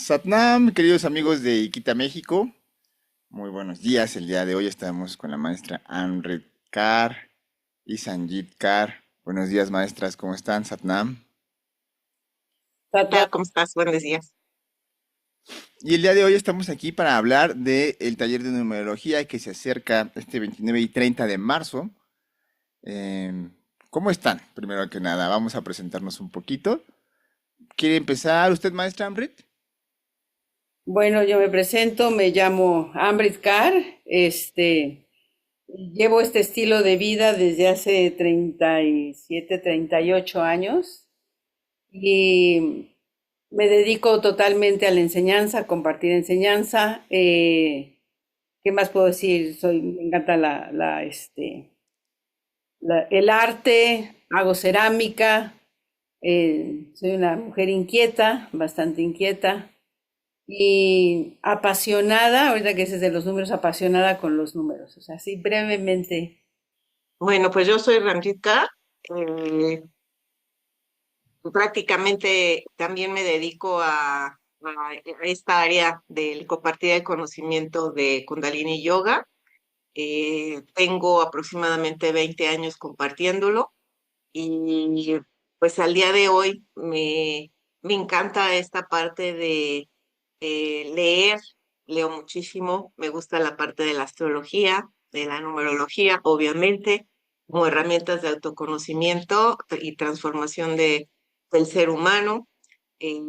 Satnam, queridos amigos de Iquita, México, muy buenos días. El día de hoy estamos con la maestra Amrit Kar y Sanjit Kar. Buenos días, maestras, ¿cómo están, Satnam? ¿Qué Tata, tal? ¿Cómo estás? Buenos días. Y el día de hoy estamos aquí para hablar del taller de numerología que se acerca este 29 y 30 de marzo. Em, ¿Cómo están? Primero que nada, vamos a presentarnos un poquito. ¿Quiere empezar usted, maestra Amrit? bueno, yo me presento, me llamo Amrit Kaur, llevo este estilo de vida desde hace 37, 38 años y me dedico totalmente a la enseñanza, a compartir enseñanza. ¿Qué más puedo decir? Me encanta el arte, hago cerámica, soy una mujer inquieta, bastante inquieta. Y apasionada, ahorita que dices de los números, apasionada con los números. O sea, sí, brevemente. Bueno, pues yo soy Ramritka. eh, Prácticamente también me dedico a esta área del compartir el conocimiento de Kundalini Yoga. Tengo aproximadamente 20 años compartiéndolo y pues al día de hoy me encanta esta parte de leer, leo muchísimo, me gusta la parte de la astrología, de la numerología, obviamente, como herramientas de autoconocimiento y transformación del ser humano. Eh,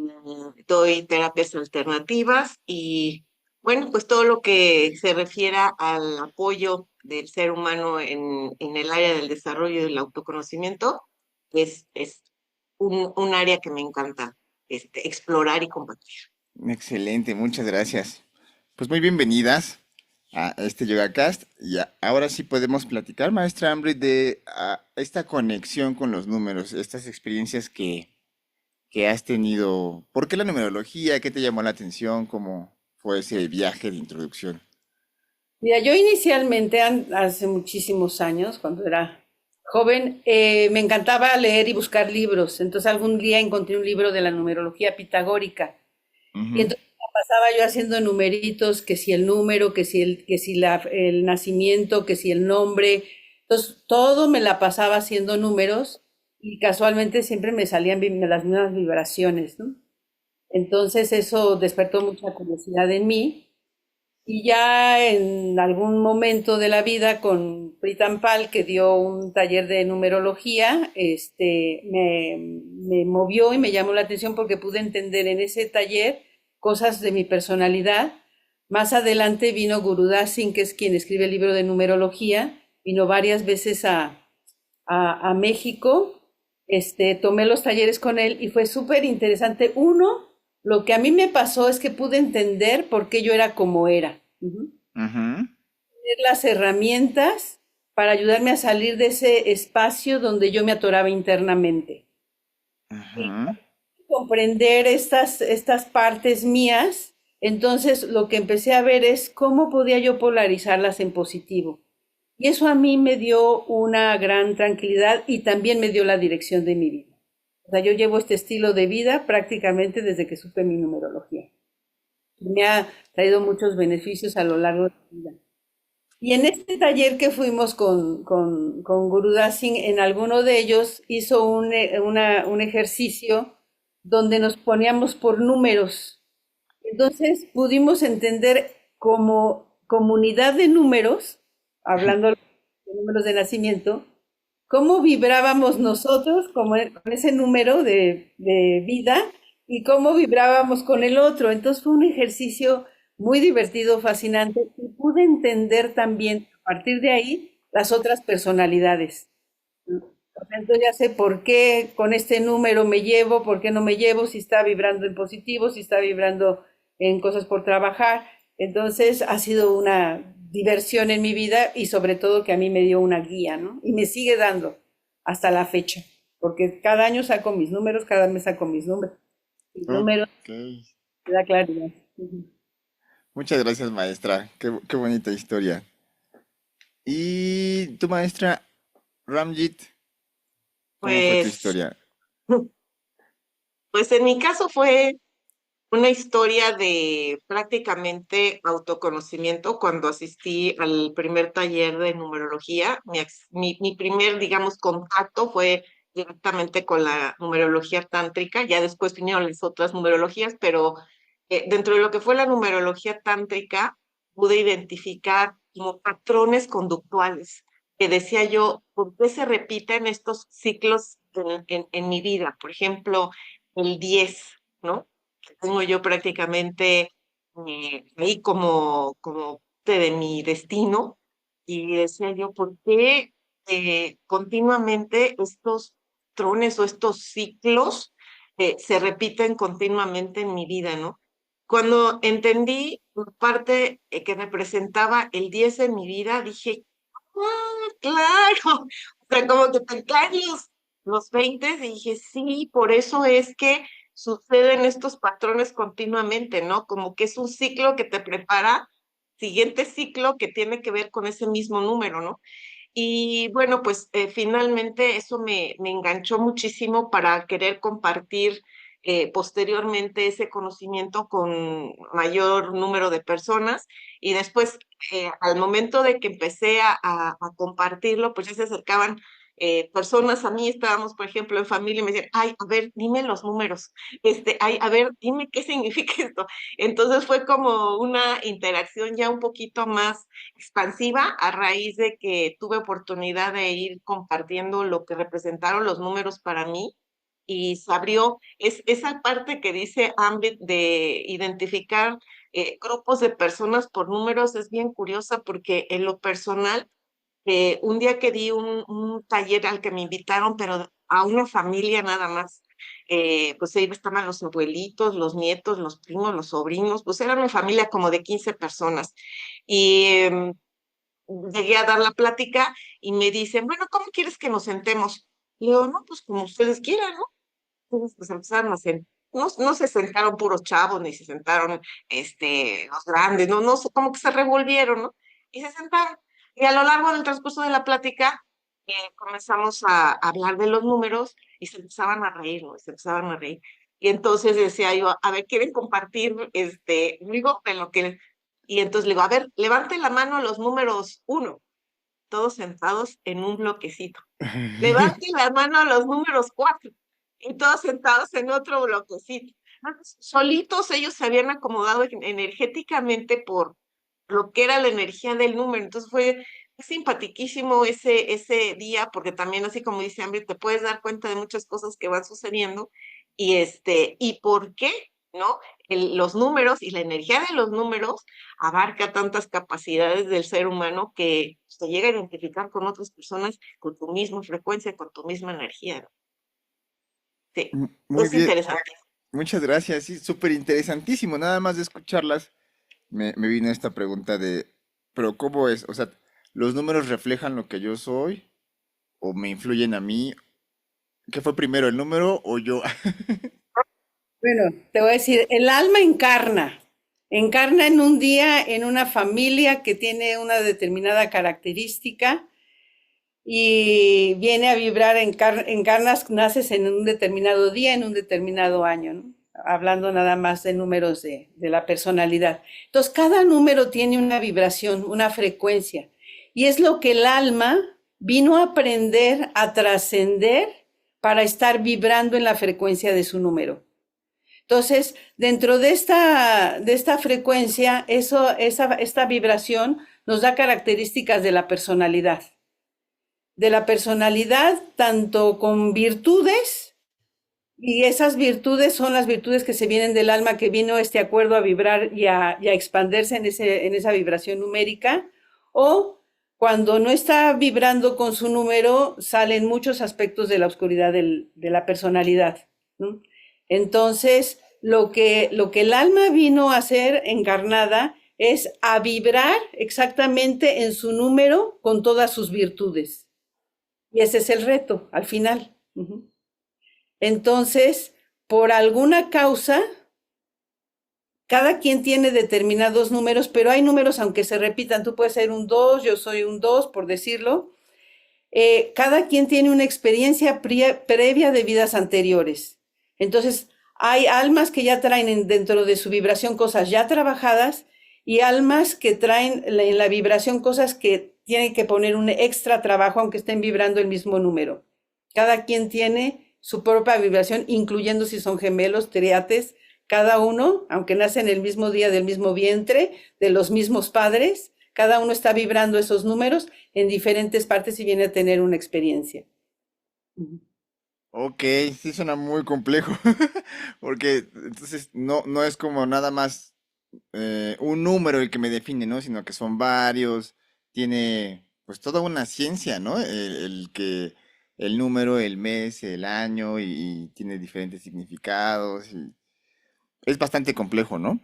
Doy terapias alternativas y, bueno, pues todo lo que se refiera al apoyo del ser humano en el área del desarrollo y del autoconocimiento es un área que me encanta explorar y compartir. Excelente, muchas gracias. Pues muy bienvenidas a este YogaCast. Y ahora sí podemos platicar, maestra Ambry, de esta conexión con los números, estas experiencias que has tenido. ¿Por qué la numerología? ¿Qué te llamó la atención? ¿Cómo fue ese viaje de introducción? Mira, yo inicialmente, hace muchísimos años, cuando era joven, me encantaba leer y buscar libros. Entonces algún día encontré un libro de la numerología pitagórica. Y Ujú. entonces me pasaba yo haciendo numeritos, que si el número, que si el nacimiento, que si el nombre. Entonces todo me la pasaba haciendo números y casualmente siempre me salían las mismas vibraciones, ¿no? Entonces eso despertó mucha curiosidad en mí y ya en algún momento de la vida con Pritam Pal, que dio un taller de numerología, me movió y me llamó la atención porque pude entender en ese taller cosas de mi personalidad. Más adelante vino Gurudas Singh, que es quien escribe el libro de numerología, vino varias veces a México, tomé los talleres con él y fue súper interesante. Uno, lo que a mí me pasó es que pude entender por qué yo era como era. Ujú. Tener las herramientas para ayudarme a salir de ese espacio donde yo me atoraba internamente. Ujú. Comprender estas partes mías, entonces lo que empecé a ver es cómo podía yo polarizarlas en positivo. Y eso a mí me dio una gran tranquilidad y también me dio la dirección de mi vida. O sea, yo llevo este estilo de vida prácticamente desde que supe mi numerología. Me ha traído muchos beneficios a lo largo de mi vida. Y en este taller que fuimos con Guru Das Singh, en alguno de ellos hizo un ejercicio donde nos poníamos por números. Entonces pudimos entender como comunidad de números, hablando de números de nacimiento, cómo vibrábamos nosotros con ese número de vida y cómo vibrábamos con el otro. Entonces fue un ejercicio muy divertido, fascinante y pude entender también a partir de ahí las otras personalidades. Entonces ya sé por qué con este número me llevo, por qué no me llevo, si está vibrando en positivo, si está vibrando en cosas por trabajar. Entonces ha sido una diversión en mi vida y sobre todo que a mí me dio una guía, ¿no? Y me sigue dando hasta la fecha, porque cada año saco mis números, cada mes saco mis números, Ok. me da claridad. Ujú. Muchas gracias, maestra. Qué bonita historia. ¿Y tu maestra Ramjit? ¿Cómo fue tu Pues, historia? pues en mi caso fue una historia de prácticamente autoconocimiento cuando asistí al primer taller de numerología. Mi primer, digamos, contacto fue directamente con la numerología tántrica. Ya después vinieron las otras numerologías, pero dentro de lo que fue la numerología tántrica, pude identificar como patrones conductuales que decía yo, ¿por qué se repiten estos ciclos en mi vida? Por ejemplo, el 10, ¿no? Que tengo yo prácticamente ahí como parte de mi destino, y decía yo, ¿por qué continuamente estos patrones o estos ciclos se repiten continuamente en mi vida, ¿no? Cuando entendí la parte que representaba el 10 en mi vida, dije, ¡ah, claro! O sea, como que te caen los 20 y dije, sí, por eso es que suceden estos patrones continuamente, ¿no? Como que es un ciclo que te prepara, siguiente ciclo que tiene que ver con ese mismo número, ¿no? Y bueno, pues finalmente eso me enganchó muchísimo para querer compartir posteriormente ese conocimiento con mayor número de personas. Y después, al momento de que empecé a compartirlo, pues ya se acercaban personas a mí, estábamos, por ejemplo, en familia y me decían, ay, a ver, dime los números, ay, a ver, dime qué significa esto. Entonces fue como una interacción ya un poquito más expansiva a raíz de que tuve oportunidad de ir compartiendo lo que representaron los números para mí, y se abrió esa parte que dice Ambit de identificar grupos de personas por números. Es bien curiosa porque en lo personal, un día que di un taller al que me invitaron, pero a una familia nada más. Pues ahí estaban los abuelitos, los nietos, los primos, los sobrinos, pues era una familia como de 15 personas. Y llegué a dar la plática y me dicen, bueno, ¿cómo quieres que nos sentemos? Y yo, no, pues como ustedes quieran, ¿no? Entonces, pues empezaron a sentar. No, no se sentaron puros chavos, ni se sentaron los grandes, no, no, como que se revolvieron, ¿no? Y se sentaron. Y a lo largo del transcurso de la plática, comenzamos a hablar de los números y se empezaban a reír, ¿no? Y se empezaban a reír. Y entonces decía yo, a ver, ¿quieren compartir, digo, de lo que... Y entonces le digo, a ver, levanten la mano los números 1, todos sentados en un bloquecito. Levanten la mano los números 4 y todos sentados en otro bloquecito. Solitos ellos se habían acomodado energéticamente por lo que era la energía del número. Entonces fue simpaticísimo ese día, porque también, así como dice Ambry, te puedes dar cuenta de muchas cosas que van sucediendo, y por qué, ¿no? Los números y la energía de los números abarca tantas capacidades del ser humano que se llega a identificar con otras personas con tu misma frecuencia, con tu misma energía, ¿no? Sí, Muy es bien, interesante. muchas gracias. Sí, súper interesantísimo. Nada más de escucharlas, me vino esta pregunta de, pero ¿cómo es? O sea, ¿los números reflejan lo que yo soy o me influyen a mí? ¿Qué fue primero, el número o yo? Bueno, te voy a decir, el alma encarna en un día, en una familia que tiene una determinada característica y viene a vibrar, encarnas, naces en un determinado día, en un determinado año, ¿no? Hablando nada más de números de la personalidad. Entonces, cada número tiene una vibración, una frecuencia, y es lo que el alma vino a aprender, a trascender para estar vibrando en la frecuencia de su número. Entonces, dentro de esta frecuencia, esta vibración nos da características de la personalidad tanto con virtudes, y esas virtudes son las virtudes que se vienen del alma, que vino este acuerdo a vibrar y a expandirse en esa vibración numérica, o cuando no está vibrando con su número, salen muchos aspectos de la oscuridad de la personalidad, ¿no? Entonces, lo que el alma vino a hacer encarnada es a vibrar exactamente en su número con todas sus virtudes. Y ese es el reto al final. Entonces, por alguna causa, cada quien tiene determinados números, pero hay números, aunque se repitan, tú puedes ser un 2, yo soy un 2, por decirlo. Cada quien tiene una experiencia previa de vidas anteriores. Entonces, Hay almas que ya traen dentro de su vibración cosas ya trabajadas y almas que traen en la vibración cosas que tienen que poner un extra trabajo aunque estén vibrando el mismo número. Cada quien tiene su propia vibración, incluyendo si son gemelos, triates, cada uno, aunque nace en el mismo día del mismo vientre, de los mismos padres, cada uno está vibrando esos números en diferentes partes y viene a tener una experiencia. Ok, sí suena muy complejo, porque entonces no es como nada más un número el que me define, ¿no? Sino que son varios, tiene pues toda una ciencia, ¿no? El que el número, el mes, el año y tiene diferentes significados y es bastante complejo, ¿no?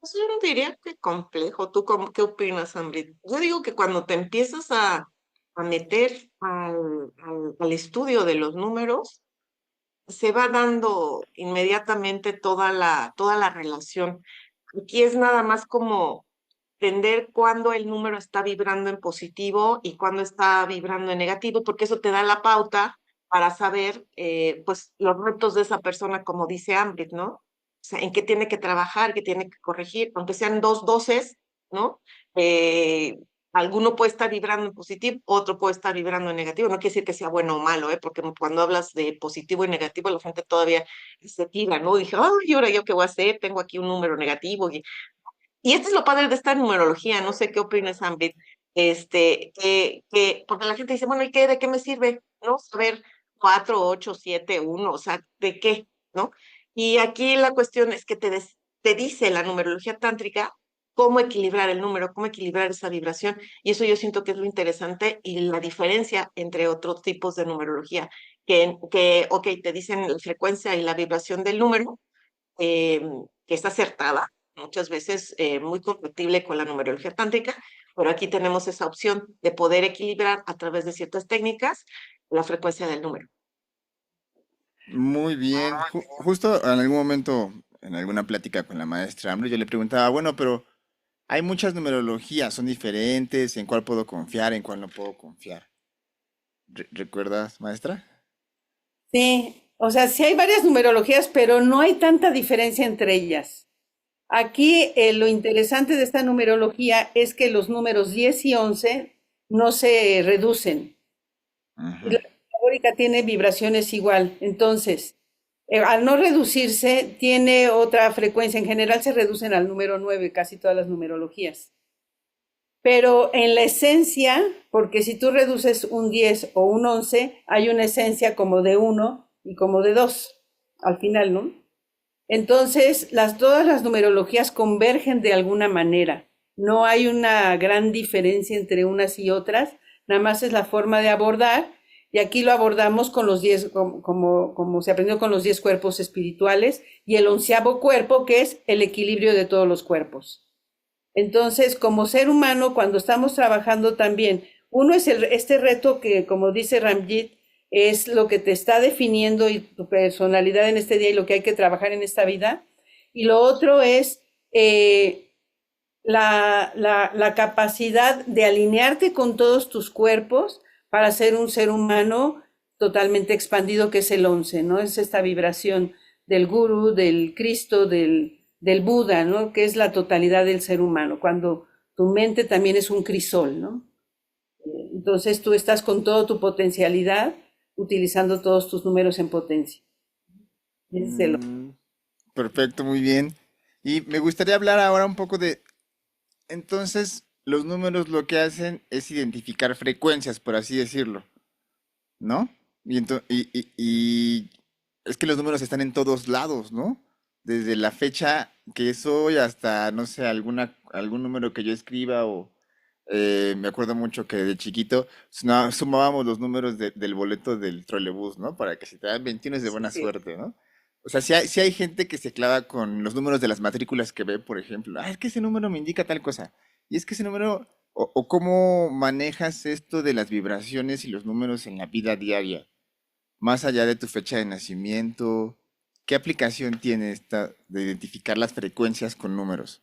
Pues yo no diría que complejo. ¿Tú qué opinas, Ambrit? Yo digo que cuando te empiezas a meter al estudio de los números, se va dando inmediatamente toda la relación. Aquí es nada más como entender cuándo el número está vibrando en positivo y cuándo está vibrando en negativo, porque eso te da la pauta para saber pues los retos de esa persona, como dice Ambrit, ¿no? O sea, en qué tiene que trabajar, qué tiene que corregir, aunque sean dos doces, ¿no? Eh, Alguno puede estar vibrando en positivo, otro puede estar vibrando en negativo. No quiere decir que sea bueno o malo, ¿eh? Porque cuando hablas de positivo y negativo, la gente todavía se tira, ¿no? Dije, ay, ¿y ahora yo qué voy a hacer? Tengo aquí un número negativo. Y esto es lo padre de esta numerología, no sé qué opinas, Ambit, porque la gente dice, bueno, ¿y qué? ¿De qué me sirve? ¿No? Saber 4, 8, 7, 1, o sea, ¿de qué? ¿No? Y aquí la cuestión es que te dice la numerología tántrica cómo equilibrar el número, cómo equilibrar esa vibración, y eso yo siento que es lo interesante y la diferencia entre otros tipos de numerología, ok, te dicen la frecuencia y la vibración del número, eh, que es acertada, muchas veces muy compatible con la numerología tántrica, pero aquí tenemos esa opción de poder equilibrar a través de ciertas técnicas la frecuencia del número. Muy bien. Justo en algún momento, en alguna plática con la maestra Amber, yo le preguntaba, bueno, pero hay muchas numerologías, son diferentes, ¿en cuál puedo confiar, en cuál no puedo confiar? ¿Recuerdas, maestra? Sí, o sea, sí hay varias numerologías, pero no hay tanta diferencia entre ellas. Aquí lo interesante de esta numerología es que los números 10 y 11 no se reducen. Y Ujú. la pitagórica tiene vibraciones igual. Entonces, al no reducirse, tiene otra frecuencia. En general se reducen al número 9 casi todas las numerologías. Pero en la esencia, porque si tú reduces un 10 o un 11, hay una esencia como de uno y como de 2 al final, ¿no? Entonces, todas las numerologías convergen de alguna manera. No hay una gran diferencia entre unas y otras, nada más es la forma de abordar. Y aquí lo abordamos con los 10, como se aprendió con los 10 cuerpos espirituales y el 11º cuerpo, que es el equilibrio de todos los cuerpos. Entonces, como ser humano, cuando estamos trabajando también, uno es este reto que, como dice Ramjit, es lo que te está definiendo y tu personalidad en este día y lo que hay que trabajar en esta vida. Y lo otro es la capacidad de alinearte con todos tus cuerpos para ser un ser humano totalmente expandido, que es el 11, ¿no? Es esta vibración del gurú, del Cristo, del Buda, ¿no? Que es la totalidad del ser humano, cuando tu mente también es un crisol, ¿no? Entonces tú estás con toda tu potencialidad utilizando todos tus números en potencia. Ese es el Mm, perfecto, muy bien. Y me gustaría hablar ahora un poco de, entonces, los números lo que hacen es identificar frecuencias, por así decirlo, ¿no? Y es que los números están en todos lados, ¿no? Desde la fecha que es hoy hasta, no sé, algún número que yo escriba o me acuerdo mucho que de chiquito sumábamos los números del boleto del trolebús, ¿no? Para que si te dan 21 es de buena sí. suerte, ¿no? O sea, sí hay gente que se clava con los números de las matrículas que ve, por ejemplo. Ah, es que ese número me indica tal cosa. Y es que ese número, o cómo manejas esto de las vibraciones y los números en la vida diaria, más allá de tu fecha de nacimiento, ¿qué aplicación tiene esta de identificar las frecuencias con números?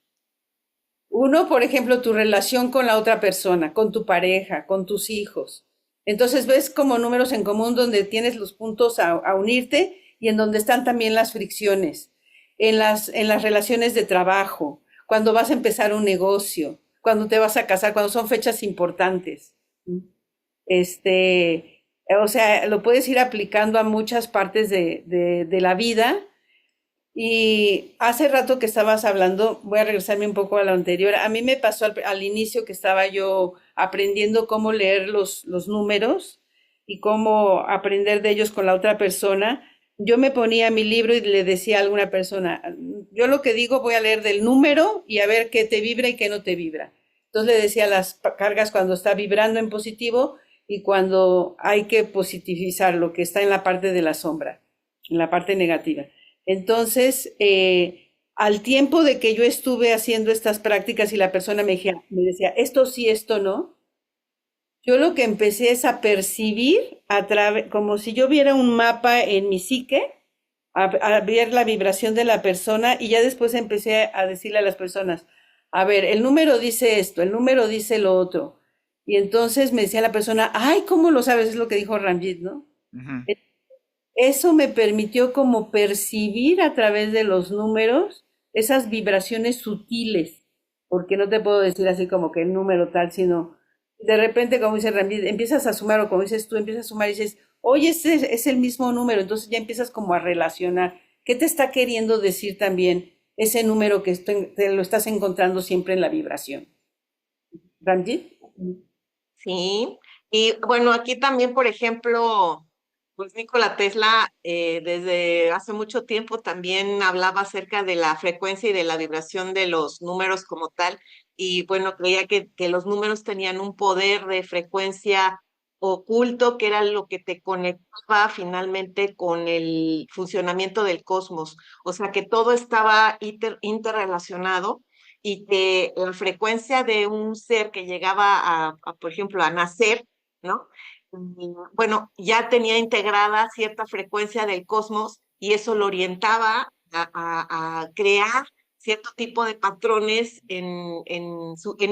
Uno, por ejemplo, tu relación con la otra persona, con tu pareja, con tus hijos. Entonces ves como números en común donde tienes los puntos a unirte y en donde están también las fricciones, en las relaciones de trabajo, cuando vas a empezar un negocio, cuando te vas a casar, cuando son fechas importantes. O sea, lo puedes ir aplicando a muchas partes de la vida. Y hace rato que estabas hablando, voy a regresarme un poco a lo anterior. A mí me pasó al inicio que estaba yo aprendiendo cómo leer los números y cómo aprender de ellos con la otra persona. Yo me ponía mi libro y le decía a alguna persona, yo lo que digo voy a leer del número y a ver qué te vibra y qué no te vibra. Entonces le decía las cargas cuando está vibrando en positivo y cuando hay que positivizar lo que está en la parte de la sombra, en la parte negativa. Entonces, al tiempo de que yo estuve haciendo estas prácticas y la persona me decía, esto sí, esto no, yo lo que empecé es a percibir a través, como si yo viera un mapa en mi psique, a ver la vibración de la persona y ya después empecé a decirle a las personas, a ver, el número dice esto, el número dice lo otro. Y entonces me decía la persona, ay, ¿cómo lo sabes? Es lo que dijo Ramjit, ¿no? Ujú. Eso me permitió como percibir a través de los números esas vibraciones sutiles, porque no te puedo decir así como que el número tal, sino de repente, como dice Ramírez, empiezas a sumar o como dices tú, empiezas a sumar y dices, oye, este es el mismo número, entonces ya empiezas como a relacionar. ¿Qué te está queriendo decir también ese número que te lo estás encontrando siempre en la vibración? ¿Ramjit? Sí, y bueno, aquí también, por ejemplo, pues Nikola Tesla desde hace mucho tiempo también hablaba acerca de la frecuencia y de la vibración de los números como tal, y bueno, creía que los números tenían un poder de frecuencia oculto, que era lo que te conectaba finalmente con el funcionamiento del cosmos, o sea que todo estaba interrelacionado y que la frecuencia de un ser que llegaba por ejemplo, a nacer, ¿no? Bueno, ya tenía integrada cierta frecuencia del cosmos y eso lo orientaba a crear cierto tipo de patrones en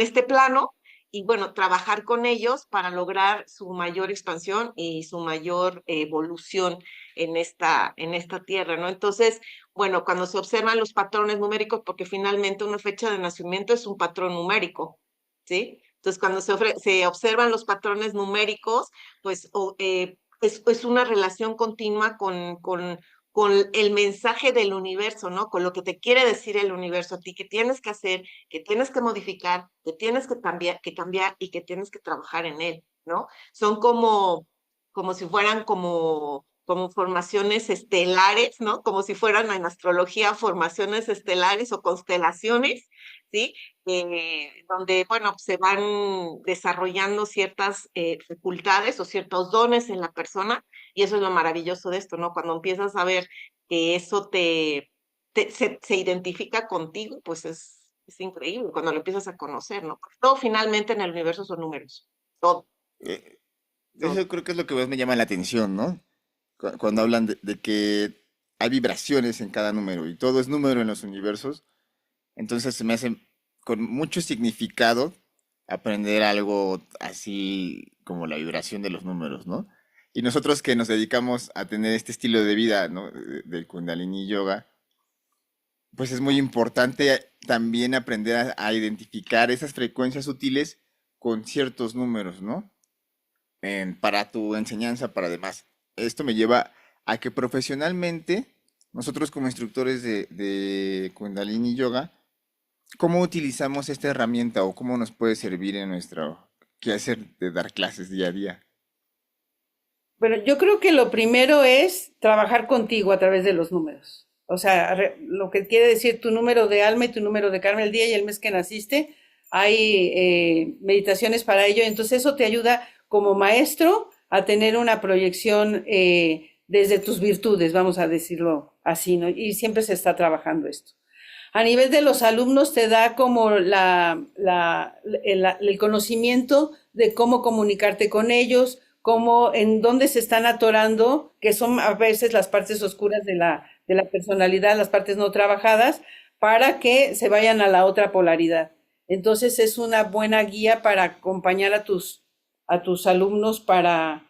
este plano y bueno, trabajar con ellos para lograr su mayor expansión y su mayor evolución en esta tierra, ¿no? Entonces, bueno, cuando se observan los patrones numéricos, porque finalmente una fecha de nacimiento es un patrón numérico, ¿sí? Entonces, cuando se observan los patrones numéricos, pues es una relación continua con el mensaje del universo, ¿no? Con lo que te quiere decir el universo a ti, que tienes que hacer, que tienes que modificar, que tienes que cambiar y que tienes que trabajar en él, ¿no? Son como si fueran como formaciones estelares, ¿no? Como si fueran en astrología formaciones estelares o constelaciones, ¿sí? Donde, bueno, se van desarrollando ciertas facultades o ciertos dones en la persona, y eso es lo maravilloso de esto, ¿no? Cuando empiezas a ver que eso se identifica contigo, pues es increíble cuando lo empiezas a conocer, ¿no? Porque todo finalmente en el universo son números, todo, Eh, todo. Eso creo que es lo que más me llama la atención, ¿no? Cuando hablan de que hay vibraciones en cada número y todo es número en los universos, entonces se me hace con mucho significado aprender algo así como la vibración de los números, ¿no? Y nosotros que nos dedicamos a tener este estilo de vida, ¿no? Del Kundalini Yoga, pues es muy importante también aprender a identificar esas frecuencias sutiles con ciertos números, ¿no? Para tu enseñanza, para demás. Esto me lleva a que profesionalmente, nosotros como instructores de Kundalini Yoga, ¿cómo utilizamos esta herramienta o cómo nos puede servir en nuestro quehacer de dar clases día a día? Bueno, yo creo que lo primero es trabajar contigo a través de los números. O sea, lo que quiere decir tu número de alma y tu número de karma el día y el mes que naciste. Hay meditaciones para ello. Entonces eso te ayuda como maestro a tener una proyección desde tus virtudes, vamos a decirlo así, ¿no? Y siempre se está trabajando esto. A nivel de los alumnos te da como el conocimiento de cómo comunicarte con ellos, cómo, en dónde se están atorando, que son a veces las partes oscuras de la personalidad, las partes no trabajadas, para que se vayan a la otra polaridad. Entonces es una buena guía para acompañar a tus alumnos para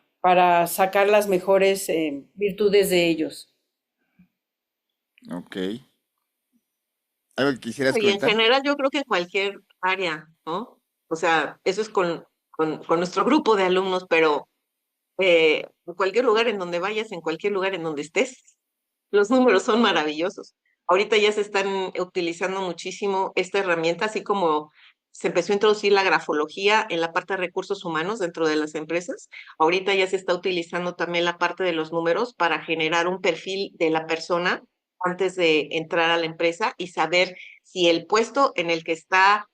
sacar las mejores virtudes de ellos. Ok. ¿Algo que quisieras Y en comentar? general yo creo que cualquier área, ¿no? O sea, eso es con nuestro grupo de alumnos, pero en cualquier lugar en donde vayas, en cualquier lugar en donde estés, los números son maravillosos. Ahorita ya se están utilizando muchísimo esta herramienta, así como se empezó a introducir la grafología en la parte de recursos humanos dentro de las empresas. Ahorita ya se está utilizando también la parte de los números para generar un perfil de la persona antes de entrar a la empresa y saber si el puesto en el que está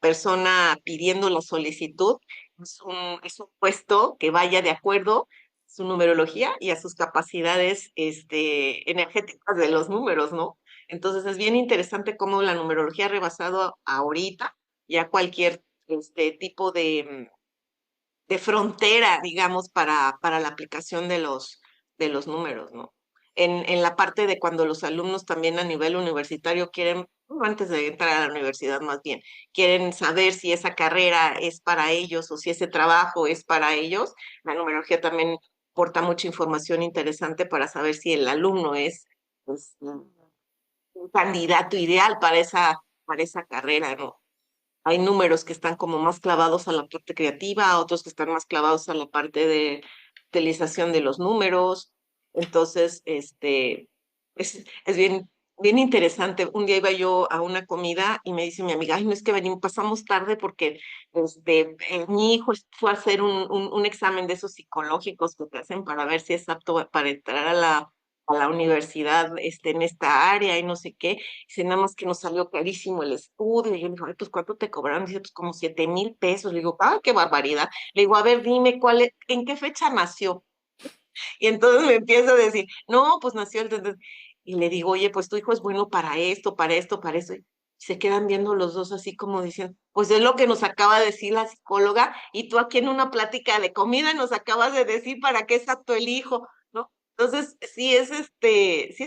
persona pidiendo la solicitud es un puesto que vaya de acuerdo su numerología y a sus capacidades energéticas de los números, ¿no? Entonces es bien interesante cómo la numerología ha rebasado ahorita ya cualquier tipo de frontera, digamos, para la aplicación de los números, ¿no? En la parte de cuando los alumnos también a nivel universitario quieren, bueno, antes de entrar a la universidad más bien, quieren saber si esa carrera es para ellos o si ese trabajo es para ellos, la numerología también aporta mucha información interesante para saber si el alumno es pues, un candidato ideal para esa carrera, ¿no? Hay números que están como más clavados a la parte creativa, otros que están más clavados a la parte de utilización de los números. Entonces, es bien interesante. Un día iba yo a una comida y me dice mi amiga, ay, no es que venimos, pasamos tarde porque mi hijo fue a hacer un examen de esos psicológicos que te hacen para ver si es apto para entrar a la universidad en esta área y no sé qué. Dice, nada más que nos salió carísimo el estudio. Y yo le digo, ay, pues ¿cuánto te cobraron? Dice, pues como 7,000 pesos. Le digo, ah, qué barbaridad. Le digo, a ver, dime en qué fecha nació. Y entonces me empieza a decir, no, pues nació y le digo, oye, pues tu hijo es bueno para esto, para esto, para eso. Y se quedan viendo los dos así como diciendo, pues es lo que nos acaba de decir la psicóloga, y tú aquí en una plática de comida nos acabas de decir para qué es apto el hijo, ¿no? Entonces, sí es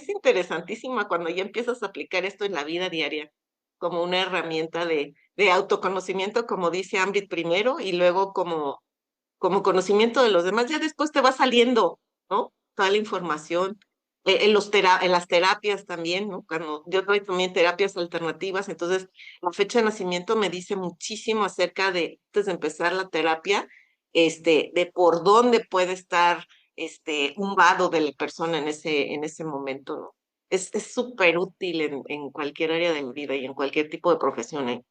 interesantísima cuando ya empiezas a aplicar esto en la vida diaria, como una herramienta de autoconocimiento, como dice Ambrit primero, y luego como conocimiento de los demás, ya después te va saliendo, ¿no? Toda la información. En las terapias también, ¿no? Cuando yo doy también terapias alternativas, entonces la fecha de nacimiento me dice muchísimo acerca de, antes de empezar la terapia, de por dónde puede estar un vado de la persona en ese momento, ¿no? Es súper útil en cualquier área de mi vida y en cualquier tipo de profesión, ¿eh?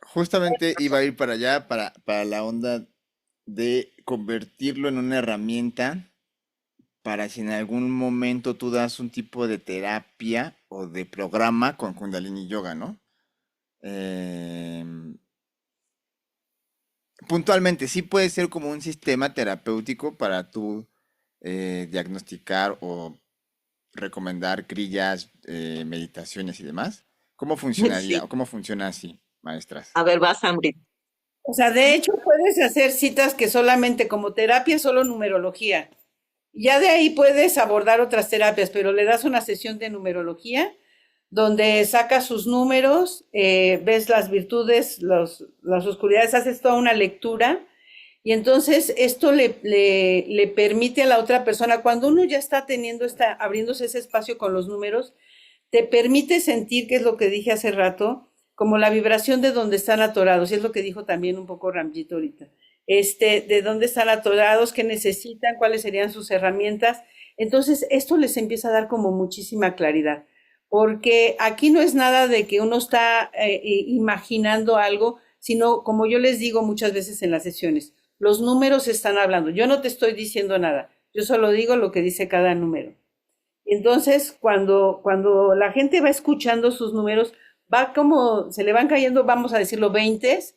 Justamente iba a ir para allá, para la onda de convertirlo en una herramienta para si en algún momento tú das un tipo de terapia o de programa con Kundalini Yoga, ¿no? Em, Puntualmente, sí puede ser como un sistema terapéutico para tú diagnosticar o recomendar crillas, meditaciones y demás. ¿Cómo funcionaría o Sí. cómo funciona así, maestras? A ver, vas, Ambrit. O sea, de hecho puedes hacer citas que solamente como terapia, solo numerología. Ya de ahí puedes abordar otras terapias, pero le das una sesión de numerología donde sacas sus números, ves las virtudes, las oscuridades, haces toda una lectura y entonces esto le permite a la otra persona, cuando uno ya está abriéndose ese espacio con los números, te permite sentir, que es lo que dije hace rato, como la vibración de donde están atorados, y es lo que dijo también un poco Ramjito ahorita, de dónde están atorados, qué necesitan, cuáles serían sus herramientas. Entonces, esto les empieza a dar como muchísima claridad, porque aquí no es nada de que uno está imaginando algo, sino como yo les digo muchas veces en las sesiones, los números están hablando. Yo no te estoy diciendo nada, yo solo digo lo que dice cada número. Entonces, cuando la gente va escuchando sus números, va como, se le van cayendo, vamos a decirlo, veintes,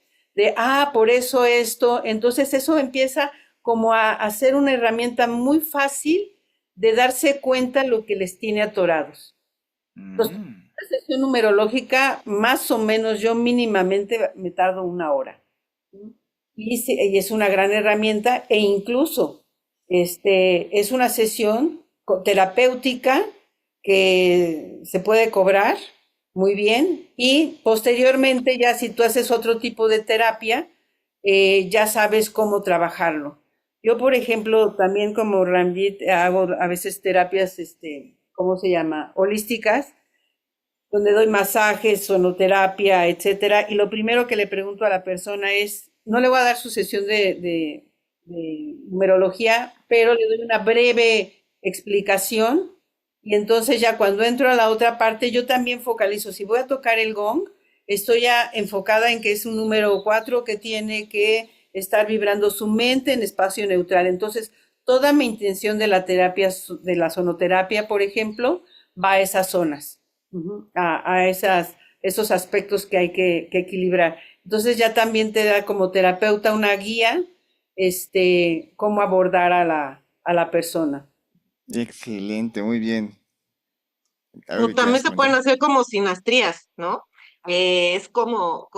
por eso esto. Entonces, eso empieza como a ser una herramienta muy fácil de darse cuenta lo que les tiene atorados. Entonces, Mm. la sesión numerológica, más o menos, yo mínimamente me tardo una hora. Y es una gran herramienta e incluso es una sesión terapéutica que se puede cobrar muy bien y posteriormente ya si tú haces otro tipo de terapia, ya sabes cómo trabajarlo. Yo, por ejemplo, también como Ramjit hago a veces terapias ¿cómo se llama? Holísticas, donde doy masajes, sonoterapia, etcétera. Y lo primero que le pregunto a la persona es, no le voy a dar su sesión de numerología, pero le doy una breve explicación. Y entonces ya cuando entro a la otra parte, yo también focalizo. Si voy a tocar el gong, estoy ya enfocada en que es un número 4 que tiene que estar vibrando su mente en espacio neutral. Entonces, toda mi intención de la terapia, de la sonoterapia, por ejemplo, va a esas zonas, a esos aspectos que hay que equilibrar. Entonces ya también te da como terapeuta una guía, cómo abordar a la persona. Excelente, muy bien. Algo O que quieras también se pueden comentar. hacer como sinastrías, ¿no? Es como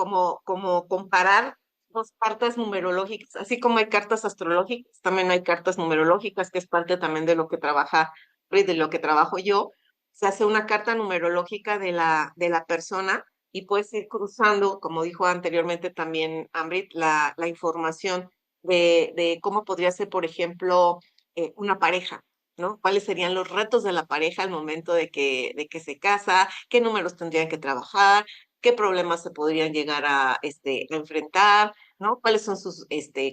comparar dos cartas numerológicas, así como hay cartas astrológicas, también hay cartas numerológicas, que es parte también de lo que trabaja, de lo que trabajo yo. Se hace una carta numerológica de la persona y puedes ir cruzando, como dijo anteriormente también Ambrit, la información de cómo podría ser, por ejemplo, una pareja. ¿No? ¿Cuáles serían los retos de la pareja al momento de que se casa? ¿Qué números tendrían que trabajar? ¿Qué problemas se podrían llegar a enfrentar? ¿No? ¿Cuáles son sus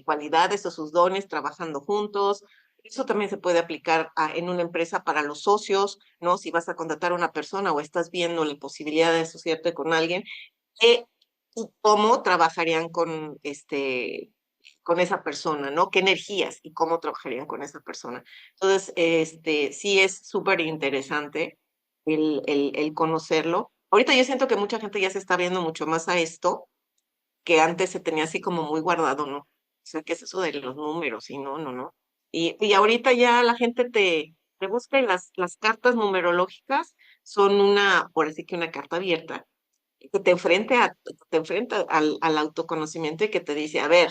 cualidades o sus dones trabajando juntos? Eso también se puede aplicar en una empresa para los socios, ¿no? Si vas a contratar a una persona o estás viendo la posibilidad de asociarte con alguien, ¿qué y cómo trabajarían con esa persona, ¿no? ¿Qué energías y cómo trabajarían con esa persona? Entonces, sí es súper interesante el conocerlo. Ahorita yo siento que mucha gente ya se está viendo mucho más a esto, que antes se tenía así como muy guardado, ¿no? O sea, ¿qué es eso de los números? Y no, no, no. Y ahorita ya la gente te busca y las cartas numerológicas son por así que una carta abierta, que te enfrenta al autoconocimiento y que te dice, a ver,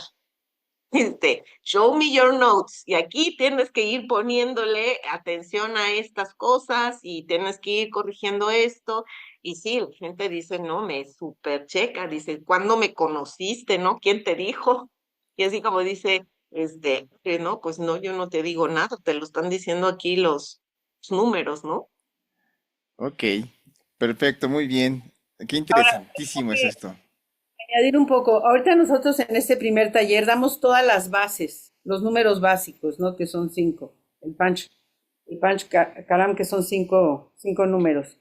show me your notes. Y aquí tienes que ir poniéndole atención a estas cosas y tienes que ir corrigiendo esto. Y sí, la gente dice, no, me super checa, dice, ¿cuándo me conociste, no? ¿Quién te dijo? Y así como dice, que no, pues no, yo no te digo nada, te lo están diciendo aquí los números, ¿no? Ok, perfecto, muy bien. Qué interesantísimo es esto. Añadir un poco, ahorita nosotros en este primer taller damos todas las bases, los números básicos, ¿no? Que son 5, Karam, que son cinco números.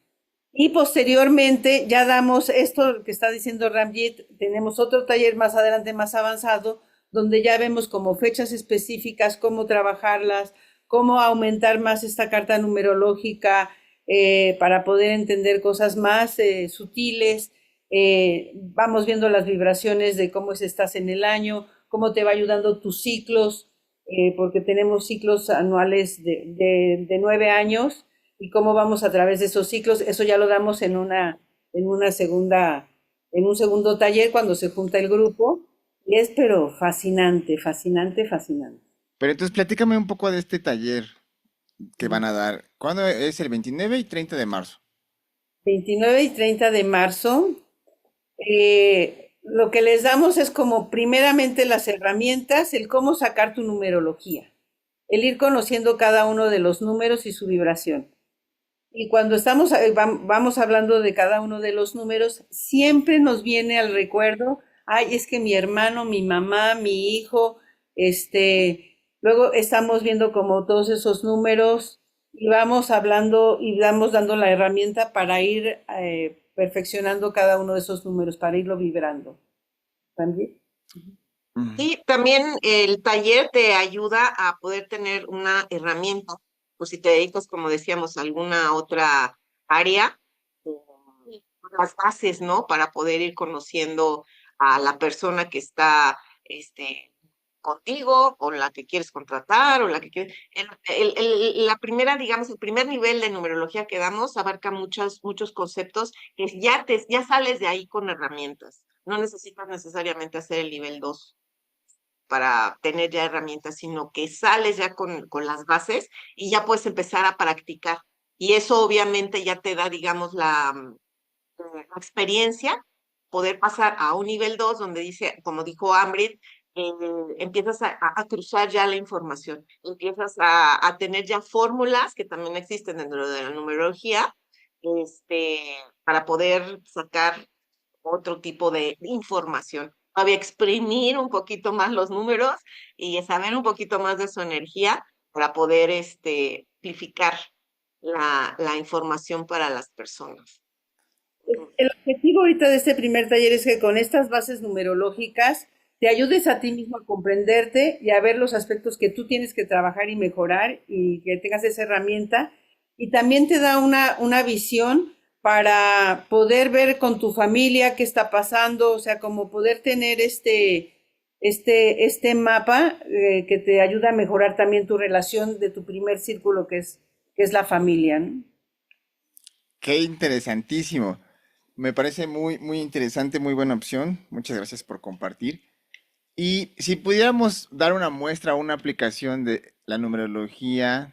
Y posteriormente ya damos esto que está diciendo Ramjit, tenemos otro taller más adelante, más avanzado, donde ya vemos como fechas específicas, cómo trabajarlas, cómo aumentar más esta carta numerológica para poder entender cosas más sutiles. Vamos viendo las vibraciones de cómo estás en el año, cómo te va ayudando tus ciclos, porque tenemos ciclos anuales de 9 años y cómo vamos a través de esos ciclos. Eso ya lo damos en un segundo taller cuando se junta el grupo. Y es pero fascinante, fascinante, fascinante. Pero entonces platícame un poco de este taller que van a dar. ¿Cuándo es? El 29 y 30 de marzo. 29 y 30 de marzo. Lo que les damos es como primeramente las herramientas, el cómo sacar tu numerología, el ir conociendo cada uno de los números y su vibración. Y cuando vamos hablando de cada uno de los números, siempre nos viene al recuerdo, ay, es que mi hermano, mi mamá, mi hijo, luego estamos viendo como todos esos números y vamos hablando y vamos dando la herramienta para ir perfeccionando cada uno de esos números, para irlo vibrando. ¿También? Mm. Y también el taller te ayuda a poder tener una herramienta, pues si te dedicas, como decíamos, a alguna otra área, las bases, ¿no? Para poder ir conociendo a la persona que está, contigo, o la que quieres contratar, o la que quieres. La primera, digamos, el primer nivel de numerología que damos abarca muchos conceptos que ya sales de ahí con herramientas. No necesitas necesariamente hacer el nivel 2 para tener ya herramientas, sino que sales ya con las bases y ya puedes empezar a practicar. Y eso obviamente ya te da, digamos, la experiencia, poder pasar a un nivel 2 donde dice, como dijo Ambrit, empiezas a cruzar ya la información, empiezas a tener ya fórmulas que también existen dentro de la numerología, para poder sacar otro tipo de información. Todavía exprimir un poquito más los números y saber un poquito más de su energía para poder amplificar la información para las personas. El objetivo ahorita de este primer taller es que con estas bases numerológicas te ayudes a ti mismo a comprenderte y a ver los aspectos que tú tienes que trabajar y mejorar y que tengas esa herramienta. Y también te da una visión para poder ver con tu familia qué está pasando, o sea, como poder tener este mapa que te ayuda a mejorar también tu relación de tu primer círculo que es la familia, ¿no? Qué interesantísimo. Me parece muy, muy interesante, muy buena opción. Muchas gracias por compartir. Y si pudiéramos dar una muestra o una aplicación de la numerología.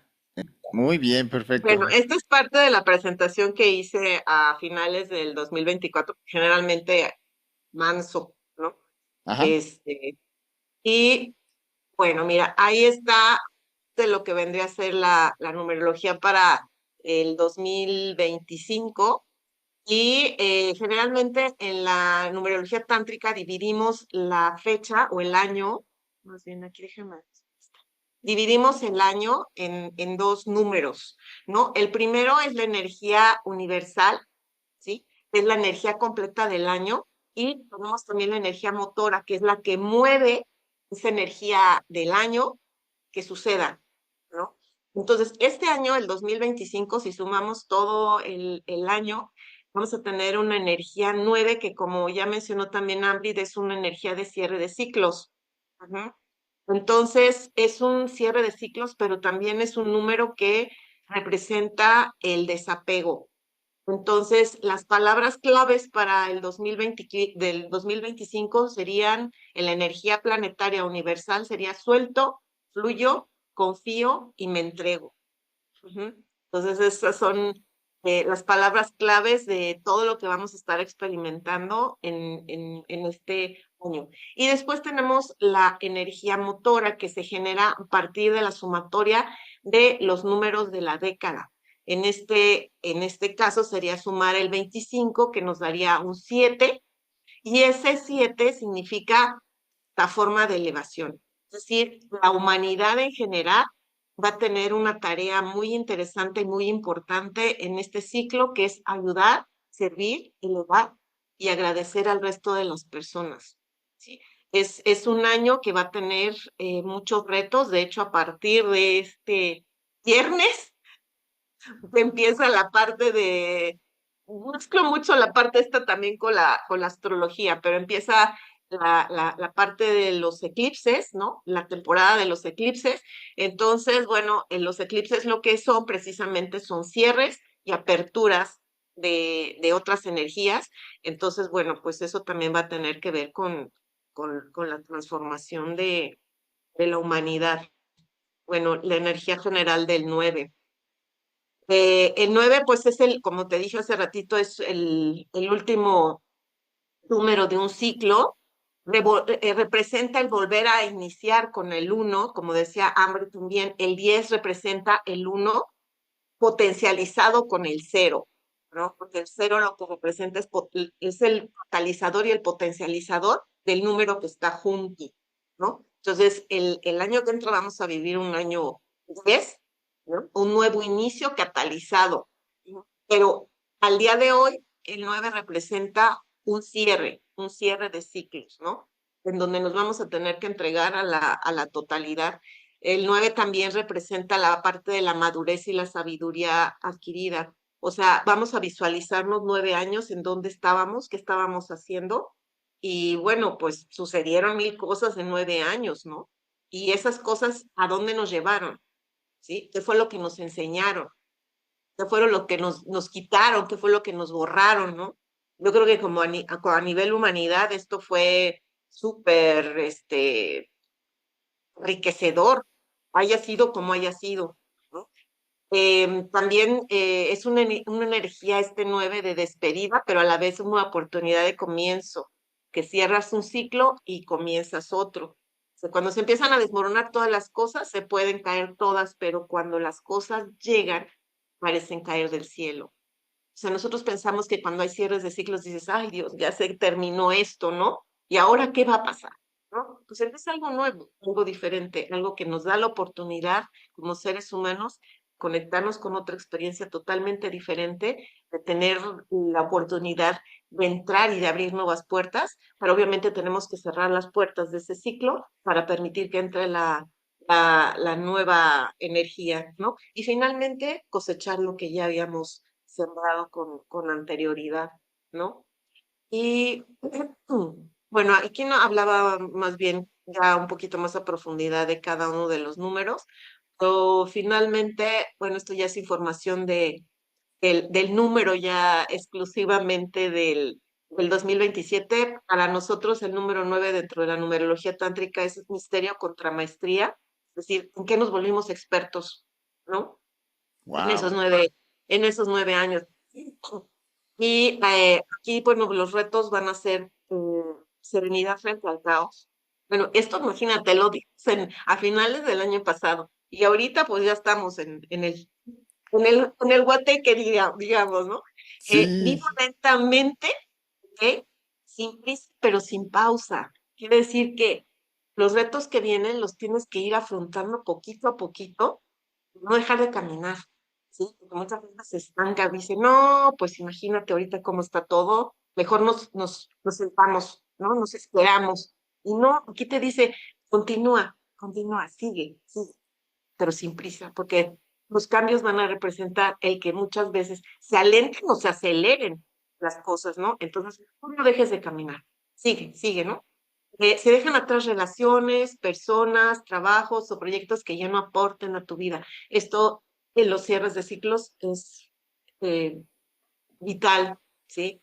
Muy bien, perfecto. Bueno, esta es parte de la presentación que hice a finales del 2024, generalmente marzo, ¿no? Ajá. Este, y bueno, mira, ahí está de lo que vendría a ser la numerología para el 2025. Y generalmente en la numerología tántrica dividimos la fecha o el año, más bien aquí déjame, dividimos el año en dos números, ¿no? El primero es la energía universal, ¿sí? Es la energía completa del año, y tenemos también la energía motora, que es la que mueve esa energía del año que suceda, ¿no? Entonces, este año, el 2025, si sumamos todo el año, vamos a tener una energía 9 que, como ya mencionó también Ambrid, es una energía de cierre de ciclos. Ujú. Entonces, es un cierre de ciclos, pero también es un número que representa el desapego. Entonces, las palabras claves para el 2025 serían, en la energía planetaria universal, sería suelto, fluyo, confío y me entrego. Ujú. Entonces, esas son las palabras claves de todo lo que vamos a estar experimentando en este año. Y después tenemos la energía motora que se genera a partir de la sumatoria de los números de la década. En este caso sería sumar el 25, que nos daría un 7, y ese 7 significa la forma de elevación. Es decir, la humanidad en general va a tener una tarea muy interesante y muy importante en este ciclo, que es ayudar, servir, elevar y agradecer al resto de las personas. ¿Sí? Es un año que va a tener muchos retos. De hecho, a partir de este viernes empieza la parte de, mezclo mucho la parte esta también con la astrología, pero empieza la parte de los eclipses, ¿no? La temporada de los eclipses. Entonces, bueno, en los eclipses lo que son precisamente son cierres y aperturas de otras energías. Entonces, bueno, pues eso también va a tener que ver con la transformación de la humanidad. Bueno, la energía general del 9. El 9, pues es como te dije hace ratito, es el último número de un ciclo. Representa el volver a iniciar con el 1, como decía Amber también. El 10 representa el 1 potencializado con el 0, ¿no? Porque el 0 lo que representa es el catalizador y el potencializador del número que está junto, ¿no? Entonces, el año que entra vamos a vivir un año 10, ¿no? Un nuevo inicio catalizado, ¿no? Pero al día de hoy, el 9 representa un cierre de ciclos, ¿no? En donde nos vamos a tener que entregar a la totalidad. El 9 también representa la parte de la madurez y la sabiduría adquirida. O sea, vamos a visualizarnos 9 años en dónde estábamos, qué estábamos haciendo. Y bueno, pues sucedieron mil cosas en 9 años, ¿no? Y esas cosas, ¿a dónde nos llevaron? ¿Sí? ¿Qué fue lo que nos enseñaron? ¿Qué fueron lo que nos quitaron? ¿Qué fue lo que nos borraron, no? Yo creo que como a nivel humanidad esto fue súper, enriquecedor, haya sido como haya sido, ¿no? También es una energía este 9 de despedida, pero a la vez una oportunidad de comienzo, que cierras un ciclo y comienzas otro. sea, cuando se empiezan a desmoronar todas las cosas, se pueden caer todas, pero cuando las cosas llegan, parecen caer del cielo. O sea, nosotros pensamos que cuando hay cierres de ciclos dices, ay Dios, ya se terminó esto, ¿no? ¿Y ahora qué va a pasar? ¿No? Pues empieza algo nuevo, algo diferente, algo que nos da la oportunidad como seres humanos conectarnos con otra experiencia totalmente diferente, de tener la oportunidad de entrar y de abrir nuevas puertas, pero obviamente tenemos que cerrar las puertas de ese ciclo para permitir que entre la nueva energía, ¿no? Y finalmente cosechar lo que ya habíamos sembrado con anterioridad, ¿no? Y bueno, aquí no hablaba más bien ya un poquito más a profundidad de cada uno de los números, pero finalmente, bueno, esto ya es información del número ya exclusivamente del 2027. Para nosotros el número 9 dentro de la numerología tántrica es misterio contra maestría, es decir, en qué nos volvimos expertos, ¿no? En esos Wow. 9 años. Y aquí, bueno, los retos van a ser serenidad frente al caos. Bueno, esto imagínate, lo dicen a finales del año pasado. Y ahorita pues ya estamos en el guateque, digamos, ¿no? Sí, Vivo lentamente, ¿ok? Sin prisa, pero sin pausa. Quiere decir que los retos que vienen los tienes que ir afrontando poquito a poquito, no dejar de caminar, ¿sí? Porque muchas veces se estanca, dice, no, pues imagínate ahorita cómo está todo, mejor nos sentamos, ¿no? Nos esperamos. Y no, aquí te dice, continúa, continúa, sigue, sigue, pero sin prisa, porque los cambios van a representar el que muchas veces se alenten o se aceleren las cosas, ¿no? Entonces, no dejes de caminar, sigue, sigue, ¿no? Se dejan atrás relaciones, personas, trabajos o proyectos que ya no aporten a tu vida. Esto en los cierres de ciclos es eh, vital, ¿sí?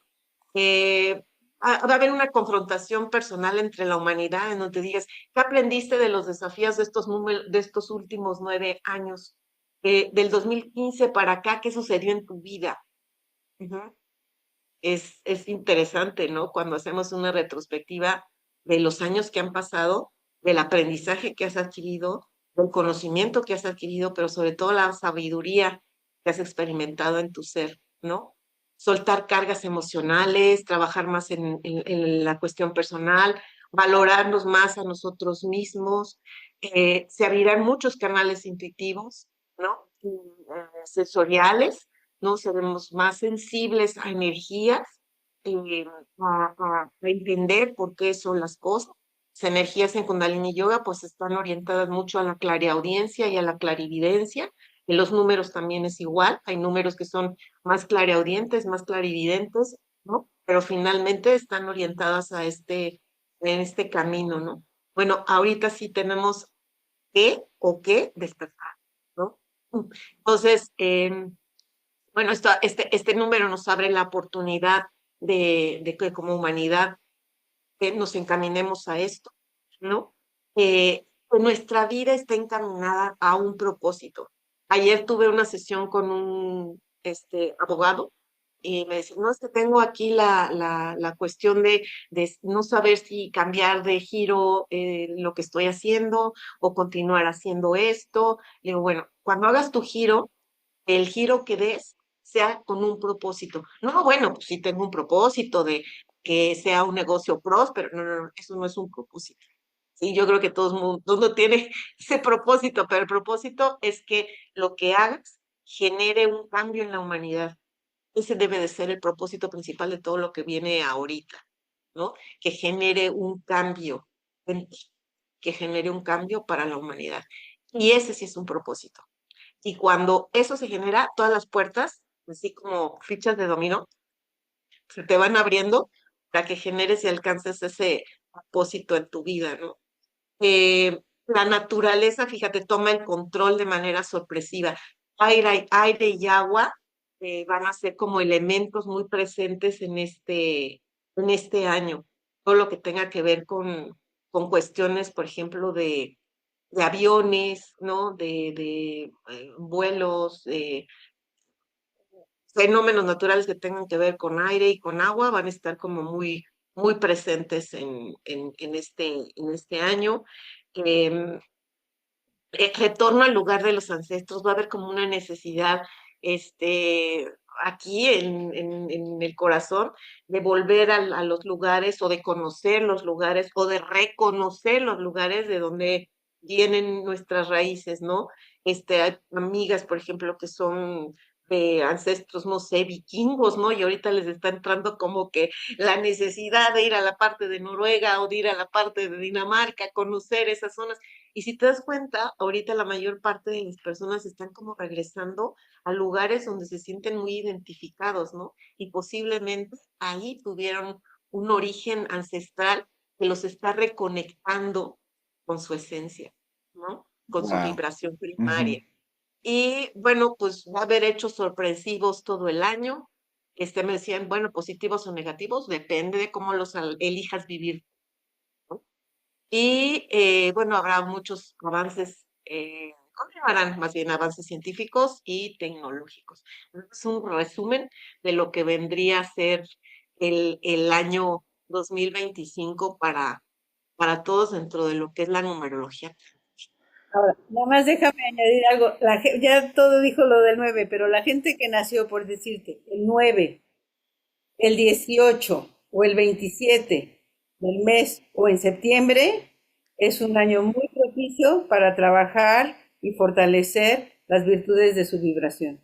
Va a haber una confrontación personal entre la humanidad en donde digas, ¿qué aprendiste de los desafíos de estos últimos 9 años? Del 2015 para acá, ¿qué sucedió en tu vida? Ujú. Es interesante, ¿no? Cuando hacemos una retrospectiva de los años que han pasado, del aprendizaje que has adquirido, del conocimiento que has adquirido, pero sobre todo la sabiduría que has experimentado en tu ser, ¿no? Soltar cargas emocionales, trabajar más en la cuestión personal, valorarnos más a nosotros mismos. Se abrirán muchos canales intuitivos, ¿no? Sensoriales, ¿no? Seremos más sensibles a energías, eh, a entender por qué son las cosas. Las energías en Kundalini Yoga pues están orientadas mucho a la clariaudiencia y a la clarividencia. En los números también es igual, hay números que son más clariaudientes, más clarividentes, ¿no? Pero finalmente están orientadas en este camino, ¿no? Bueno, ahorita sí tenemos qué despertar, ¿no? Entonces, bueno, este número nos abre la oportunidad de que como humanidad nos encaminemos a esto, ¿no? Que nuestra vida está encaminada a un propósito. Ayer tuve una sesión con un abogado y me decía, no, es que tengo aquí la cuestión de no saber si cambiar de giro lo que estoy haciendo o continuar haciendo esto. Le digo, bueno, cuando hagas tu giro, el giro que des sea con un propósito. No, bueno, pues sí tengo un propósito de que sea un negocio próspero. No, no, no, eso no es un propósito. Sí, yo creo que todo el mundo tiene ese propósito, pero el propósito es que lo que hagas genere un cambio en la humanidad. Ese debe de ser el propósito principal de todo lo que viene ahorita, ¿no? Que genere un cambio en ti, que genere un cambio para la humanidad. Y ese sí es un propósito. Y cuando eso se genera, todas las puertas, así como fichas de dominó, se te van abriendo para que generes y alcances ese propósito en tu vida, ¿no? La naturaleza, fíjate, toma el control de manera sorpresiva. Aire y agua van a ser como elementos muy presentes en este año. Todo lo que tenga que ver con cuestiones, por ejemplo, de aviones, ¿no? De vuelos, fenómenos naturales que tengan que ver con aire y con agua van a estar como muy, muy presentes en este año. em, retorno al lugar de los ancestros, va a haber como una necesidad, aquí en el corazón, de volver a los lugares o de conocer los lugares o de reconocer los lugares de donde vienen nuestras raíces, ¿no? Hay amigas, por ejemplo, que son de ancestros, no sé, vikingos, ¿no? Y ahorita les está entrando como que la necesidad de ir a la parte de Noruega o de ir a la parte de Dinamarca, conocer esas zonas. Y si te das cuenta, ahorita la mayor parte de las personas están como regresando a lugares donde se sienten muy identificados, ¿no? Y posiblemente ahí tuvieron un origen ancestral que los está reconectando con su esencia, ¿no? Con su Wow. vibración primaria. Y bueno, pues va a haber hechos sorpresivos todo el año. Me decían, bueno, positivos o negativos, depende de cómo los elijas vivir, ¿no? Y bueno, habrá muchos avances, continuarán más bien avances científicos y tecnológicos. Es un resumen de lo que vendría a ser el año 2025 para todos dentro de lo que es la numerología. Ahora, nada más déjame añadir algo. Ya todo dijo lo del 9, pero la gente que nació, por decirte, el 9, el 18 o el 27 del mes o en septiembre, es un año muy propicio para trabajar y fortalecer las virtudes de su vibración.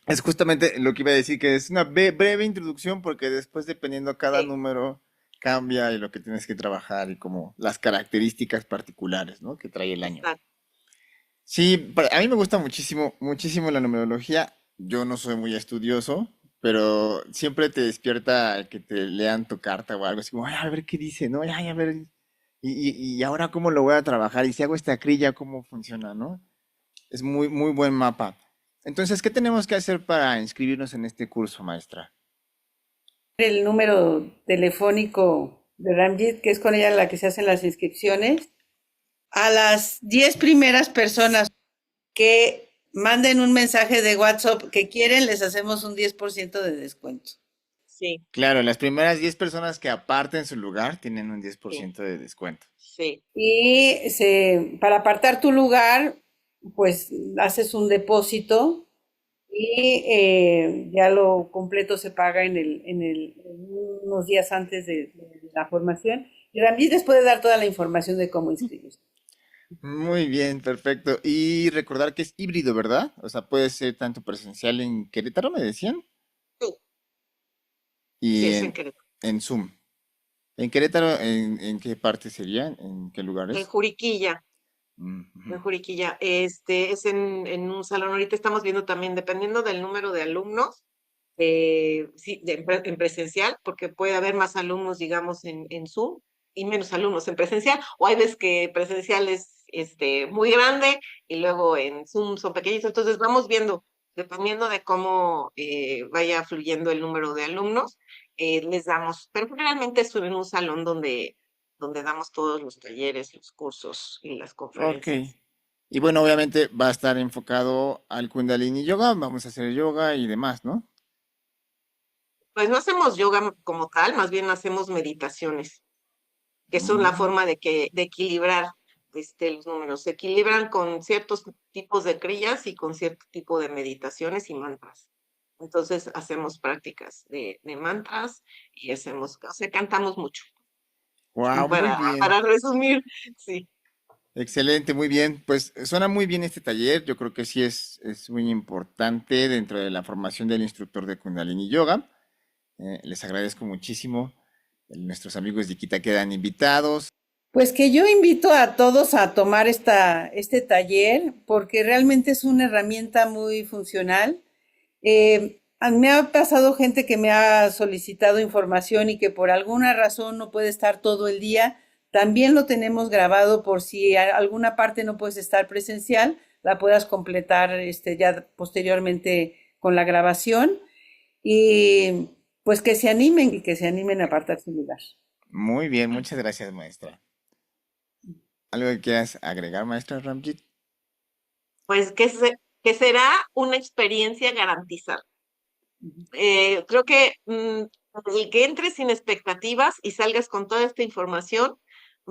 Es justamente lo que iba a decir, que es una breve introducción porque después dependiendo cada Sí, número cambia y lo que tienes que trabajar y como las características particulares, ¿no? Que trae el año. exacto. Sí, a mí me gusta muchísimo, muchísimo la numerología. Yo no soy muy estudioso, pero siempre te despierta que te lean tu carta o algo así como, "Ay, a ver qué dice, ¿no? Ay, a ver, y ahora cómo lo voy a trabajar y si hago esta crilla, cómo funciona, ¿no? Es muy, muy buen mapa. Entonces, ¿qué tenemos que hacer para inscribirnos en este curso, maestra? El número telefónico de Ramjit, que es con ella la que se hacen las inscripciones, a las 10 primeras personas que manden un mensaje de WhatsApp que quieren, les hacemos un 10% de descuento. Sí, Claro, las primeras 10 personas que aparten su lugar tienen un diez por sí, ciento de descuento. sí. Para apartar tu lugar, pues haces un depósito y ya lo completo se paga en unos días antes de la formación. Y también les puede dar toda la información de cómo inscribirse. Muy bien, perfecto. Y recordar que es híbrido, ¿verdad? O sea, puede ser tanto presencial en Querétaro, me decían, Sí, sí, y es en Querétaro. en Zoom. ¿En Querétaro, en qué parte sería? ¿En qué En lugares? Juriquilla, Ujú. en Juriquilla. Es en un salón. Ahorita estamos viendo también, dependiendo del número de alumnos, sí, en presencial, porque puede haber más alumnos, digamos, en Zoom y menos alumnos en presencial. O hay veces que presencial es muy grande y luego en Zoom son pequeños. Entonces vamos viendo, dependiendo de cómo vaya fluyendo el número de alumnos, les damos, pero generalmente es en un salón donde damos todos los talleres, los cursos y las Ok. conferencias. Y bueno, obviamente va a estar enfocado al Kundalini Yoga, vamos a hacer yoga y demás, ¿no? Pues no hacemos yoga como tal, más bien hacemos meditaciones, que son la Mm. forma de equilibrar los números. Se equilibran con ciertos tipos de crillas y con cierto tipo de meditaciones y mantras. Entonces hacemos prácticas de mantras y o sea, cantamos mucho. Wow, muy bien. Para resumir, sí. Excelente, muy bien. Pues suena muy bien este taller. Yo creo que sí es muy importante dentro de la formación del instructor de Kundalini Yoga. Les agradezco muchísimo. Nuestros amigos de Iquita quedan invitados. Pues que yo invito a todos a tomar este taller porque realmente es una herramienta muy funcional. A mí me ha pasado gente que me ha solicitado información y que por alguna razón no puede estar todo el día. También lo tenemos grabado por si alguna parte no puedes estar presencial, la puedas completar ya posteriormente con la grabación. Y pues que se animen y que se animen a apartar su lugar. Muy bien, muchas gracias, maestra. ¿Algo que quieras agregar, maestra Ramjit? Pues que será una experiencia garantizada. Creo que el que entres sin expectativas y salgas con toda esta información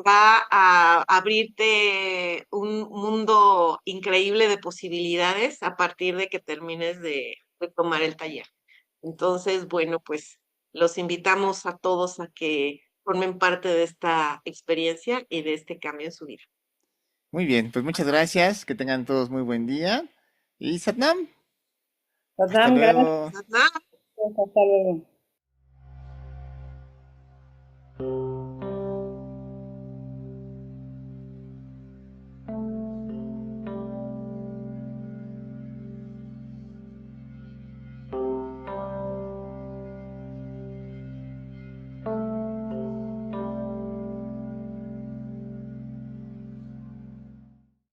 va a abrirte un mundo increíble de posibilidades a partir de que termines de tomar el taller. Entonces, bueno, pues los invitamos a todos a que formen parte de esta experiencia y de este cambio en su vida. Muy bien, pues muchas gracias, que tengan todos muy buen día. Y Satnam, hasta Adam, gracias, luego. Nada, hasta luego.